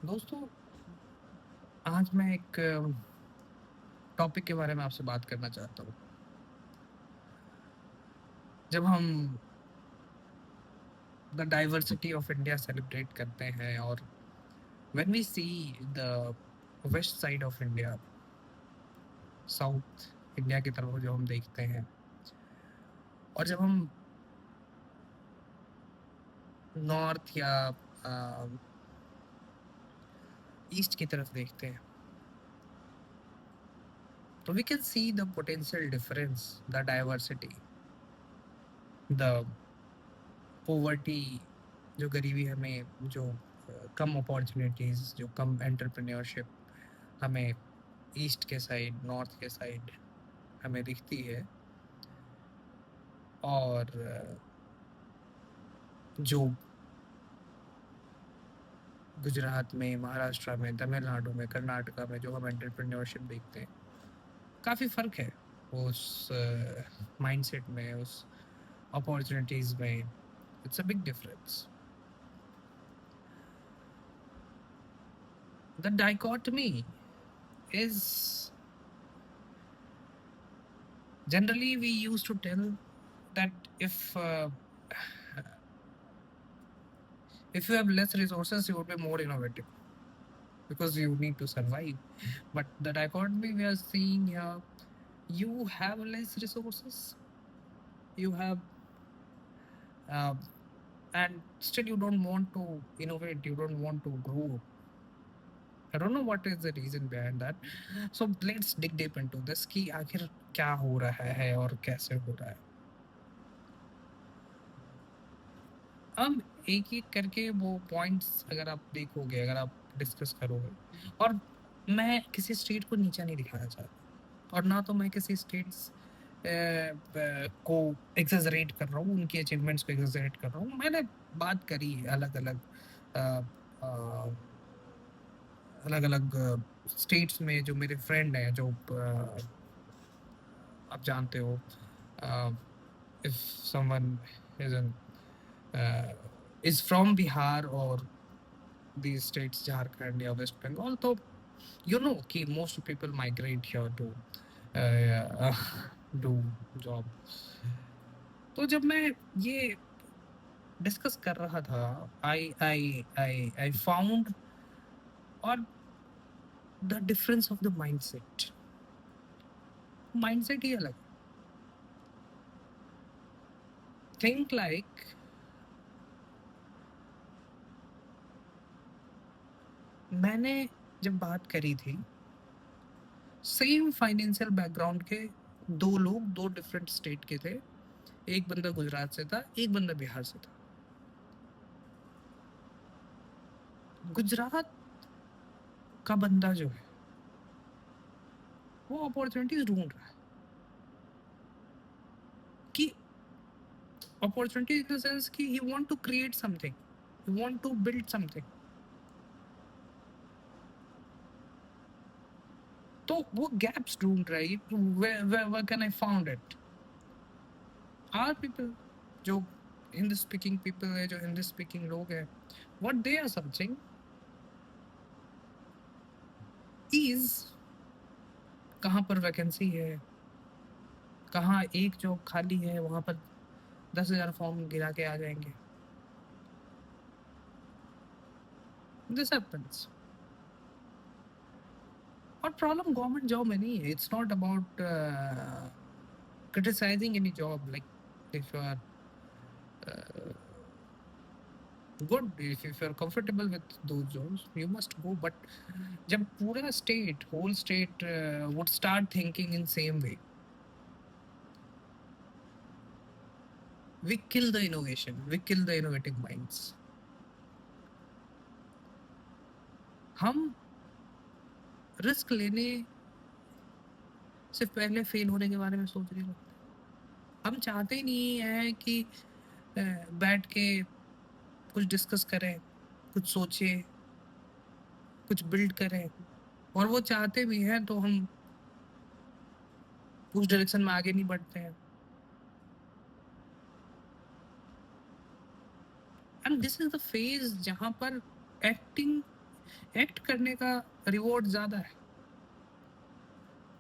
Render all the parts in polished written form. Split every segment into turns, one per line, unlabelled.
दोस्तों, आज मैं एक टॉपिक के बारे में आपसे बात करना चाहता हूँ। जब हम the diversity of India celebrate करते हैं और when we see the west side of India, south India की तरफ जो हम देखते हैं, और जब हम नॉर्थ या ईस्ट की तरफ देखते हैं, तो we can see the potential difference, the diversity, the poverty, जो गरीबी हमें, जो कम अपॉर्चुनिटीज, जो कम एंटरप्रेन्योरशिप हमें ईस्ट के साइड, नॉर्थ के साइड हमें दिखती है। और जो गुजरात में, महाराष्ट्र में, तमिलनाडु में, कर्नाटका में जो हम एंटरप्रेन्योरशिप देखते हैं, काफ़ी फ़र्क है उस माइंडसेट में, उस अपॉर्चुनिटीज़ में। It's a big difference. The dichotomy is generally we used to tell that if you have less resources, you would be more innovative because you need to survive. But the dichotomy we are seeing here, you have less resources, you have, uh, and still you don't want to innovate, you don't want to grow. I don't know what is the reason behind that. So let's dig deep into this कि आखिर क्या हो रहा है और कैसे हो रहा है। अब एक-एक करके वो पॉइंट्स अगर आप देखोगे, अगर आप डिस्कस करोगे, और मैं किसी स्टेट को नीचा नहीं दिखाना चाहता और ना तो मैं किसी स्टेट्स को एग्जैजरेट कर रहा हूँ, उनकी अचीवमेंट्स को एग्जैजरेट कर रहा हूँ। मैंने बात करी है अलग-अलग अलग-अलग स्टेट्स में, जो मेरे फ्रेंड हैं, जो आप जानते हो, if someone is in is from Bihar or these states, Jharkhand या West Bengal, तो you know कि most people migrate here to uh, do job. तो जब मैं ये डिस्कस कर रहा था, I found out the difference of the mindset. Mindset ही अलग। थिंक लाइक, मैंने जब बात करी थी, सेम फाइनेंशियल बैकग्राउंड के दो लोग, दो डिफरेंट स्टेट के थे। एक बंदा गुजरात से था, एक बंदा बिहार से था। गुजरात का बंदा जो है, वो अपॉर्चुनिटीज ढूंढ रहा है, कि अपॉर्चुनिटी इन द सेंस कि he want to create something, he want to build something. तो वो गैप्स ढूंढ रहा है। Where can I found it? Are people, जो हिंदी स्पीकिंग पीपल है, जो हिंदी स्पीकिंग लोग हैं, what they are searching is कहाँ पर वैकेंसी है, कहाँ एक जॉब खाली है, वहां पर 10,000 फॉर्म गिरा के आ जाएंगे। This happens. और प्रॉब्लम गवर्नमेंट जॉब में नहीं है। It's not about criticizing any job. Like, if you are good, if you're comfortable with those jobs, you must go. But जब पूरा state, whole state would start thinking in same way, we kill the innovation, we kill the innovative minds. हम risk लेने से पहले fail होने के बारे में सोच रहे होते हैं। हम चाहते ही नहीं है कि बैठ के कुछ डिस्कस करें, कुछ सोचें, कुछ बिल्ड करें। और वो चाहते भी हैं तो हम उस डायरेक्शन में आगे नहीं बढ़ते हैं। And this is the phase जहां पर एक्टिंग एक्ट करने का रिवॉर्ड ज्यादा है.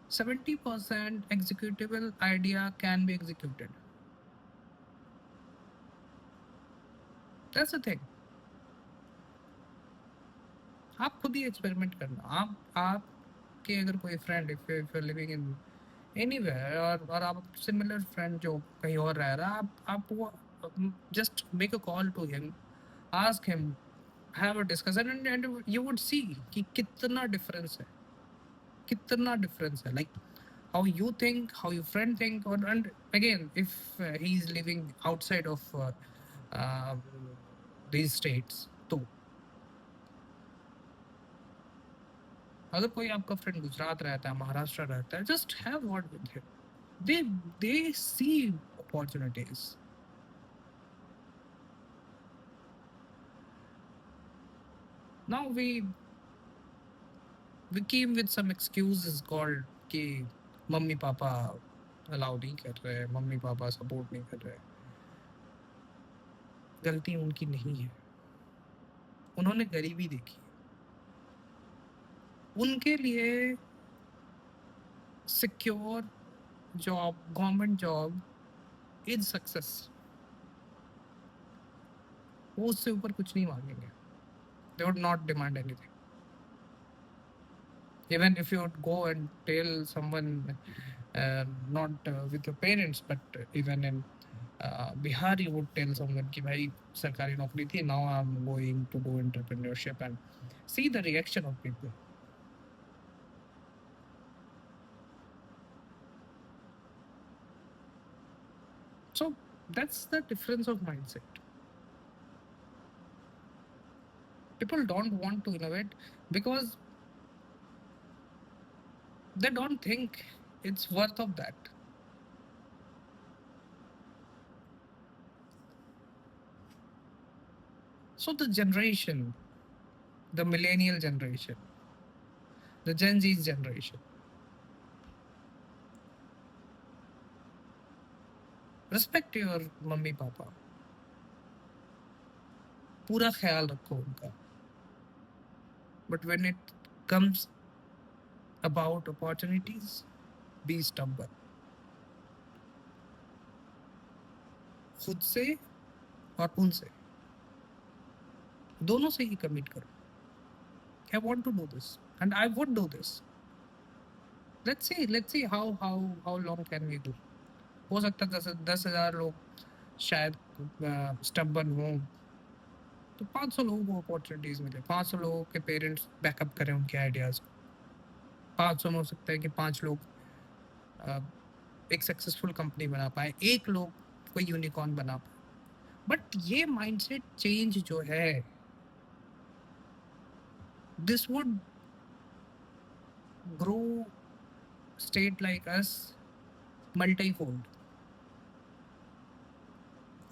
70% executable idea can be executed. That's the thing. आप खुद ही एक्सपेरिमेंट करना. आपके अगर कोई friend, if you living in anywhere, और आप सिमिलर फ्रेंड जो कहीं और रह रहा है, आप वो just make a call to him, ask him, have a discussion, and you would see कि कितना डिफरेंस है. Like how you think, how your friend think, or and again, if he is living outside of uh, these states, तो अगर कोई आपका friend Gujarat रहता है, महाराष्ट्र रहता है, just have word with him. They see opportunities. Now we came with some excuses called कि mummy papa allow नहीं कर रहे, मम्मी पापा सपोर्ट नहीं कर रहे. गलती उनकी नहीं है. उन्होंने गरीबी देखी. उनके लिए secure job, government job is success. वो उससे ऊपर कुछ नहीं मांगेंगे. They would not demand anything. Even if you would go and tell someone, not with your parents, but even in Bihar, you would tell someone कि भाई सरकारी नौकरी थी, now I'm going to do entrepreneurship, and see the reaction of people. So that's the difference of mindset. People don't want to innovate because they don't think it's worth of that. So the generation, the millennial generation, the Gen Z generation, respect your mummy papa. पूरा ख्याल रखो उनका. But when it comes about opportunities, be stubborn. खुद से और उनसे, दोनों से ही कमिट करो. I want to do this and I would do this. Let's see how long can we do. हो सकता है 10,000 लोग शायद स्टबर्न हो, तो 500 लोगों को अपॉर्चुनिटीज मिले. 500 लोगों के पेरेंट्स बैकअप करें उनके आइडियाज. 500 में हो सकता है कि 5 लोग एक सक्सेसफुल कंपनी बना पाए, एक लोग कोई यूनिकॉर्न बना पाए. बट ये माइंडसेट चेंज जो है, this would grow state like us multifold.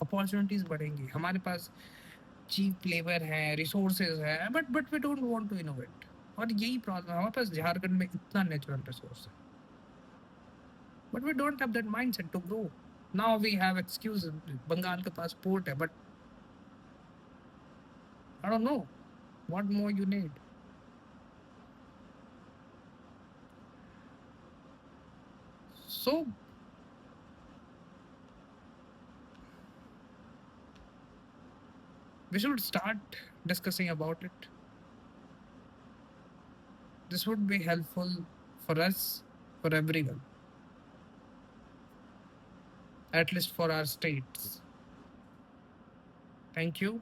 Opportunities बढ़ेंगी, हमारे पास चीप लेबर है, रिसोर्सेज है, but we don't want to innovate. और यही प्रॉब्लम है. हमारे पास झारखंड में इतना नेचुरल रिसोर्स है, but we don't have that mindset to grow. Now we have excuse. Bengal के पास पोर्ट है, but I don't know what more you need. So we should start discussing about it. This would be helpful for us, for everyone, at least for our states. Thank you.